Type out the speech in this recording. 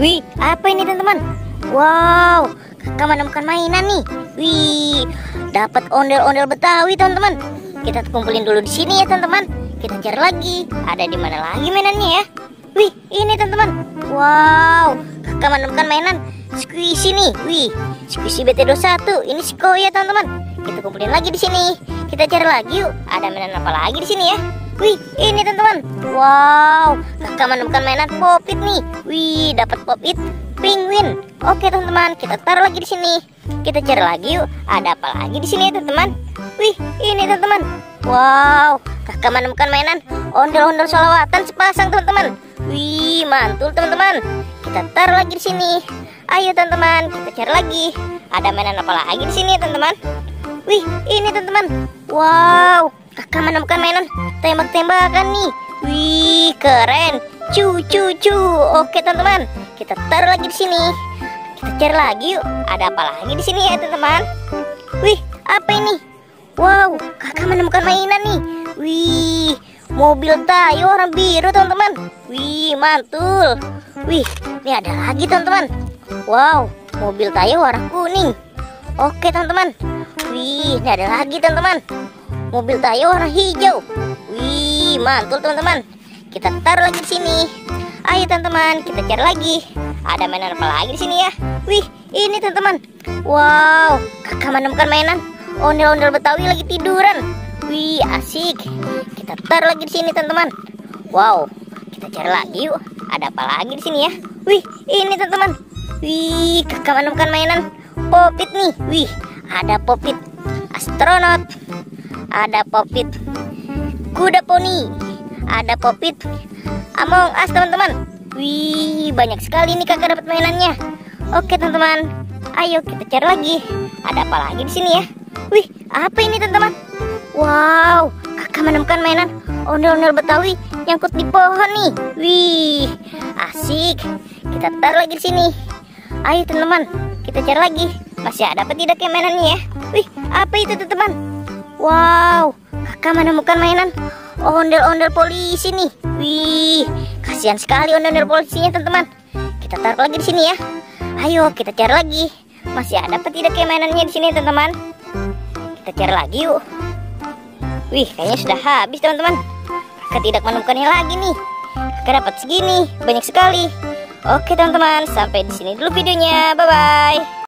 Wih, apa ini teman-teman? Wow, kakak menemukan mainan nih. Wih, dapat ondel-ondel Betawi teman-teman. Kita kumpulin dulu di sini ya teman-teman. Kita cari lagi. Ada di mana lagi mainannya ya? Wih, ini teman-teman. Wow, kakak menemukan mainan Squishy nih. Wih, Squishy BT21. Ini Siko ya teman-teman. Kita kumpulin lagi di sini. Kita cari lagi yuk. Ada mainan apa lagi di sini ya? Wih, ini teman-teman. Wow, kakak menemukan mainan Pop-It nih. Wih, dapat Pop-It penguin. Oke teman-teman, kita taruh lagi di sini. Kita cari lagi yuk. Ada apa lagi di sini ya teman-teman? Wih, ini teman-teman. Wow, kakak menemukan mainan ondel-ondel solawatan sepasang teman-teman. Wih, mantul teman-teman. Kita taruh lagi di sini. Ayo teman-teman, kita cari lagi. Ada mainan apa lagi di sini ya teman-teman? Wih, ini teman-teman. Wow, kakak menemukan mainan tembak-tembakan nih. Wih, keren. Cu. Oke teman-teman, kita taruh lagi di sini. Kita cari lagi yuk. Ada apa lagi di sini ya teman-teman? Wih, apa ini? Wow, kakak menemukan mainan nih. Wih, mobil Tayo warna biru teman-teman. Wih, mantul. Wih, ini ada lagi teman-teman. Wow, mobil Tayo warna kuning. Oke teman-teman. Wih, ini ada lagi teman-teman. Mobil Tayo warna hijau. Wih, mantul teman-teman. Kita taruh lagi di sini. Ayo teman-teman, kita cari lagi. Ada mainan apa lagi di sini ya? Wih, ini teman-teman. Wow, kakak menemukan mainan ondel-ondel Betawi lagi tiduran. Wih, asik. Kita taruh lagi di sini teman-teman. Wow, kita cari lagi yuk. Ada apa lagi di sini ya? Wih, ini teman-teman. Wih, kakak menemukan mainan Pop-It nih. Wih, ada Pop-It astronot. Ada Pop-It kuda poni. Ada Pop-It Among Us teman-teman. Wih, banyak sekali nih kakak dapat mainannya. Oke teman-teman, ayo kita cari lagi. Ada apa lagi di sini ya? Wih, apa ini teman-teman? Wow, kakak menemukan mainan ondel-ondel Betawi nyangkut di pohon nih. Wih, asik. Kita taruh lagi di sini. Ayo teman-teman, kita cari lagi. Masih ada apa tidak ya mainannya ya? Wih, apa itu teman-teman? Wow, kakak menemukan mainan ondel-ondel polisi nih. Wih, kasihan sekali ondel-ondel polisinya teman-teman. Kita taruh lagi di sini ya. Ayo kita cari lagi. Masih ada apa tidak kayak mainannya di sini teman-teman? Kita cari lagi yuk. Wih, kayaknya sudah habis teman-teman. Kakak tidak menemukannya lagi nih. Kakak dapat segini, banyak sekali. Oke teman-teman, sampai di sini dulu videonya. Bye bye.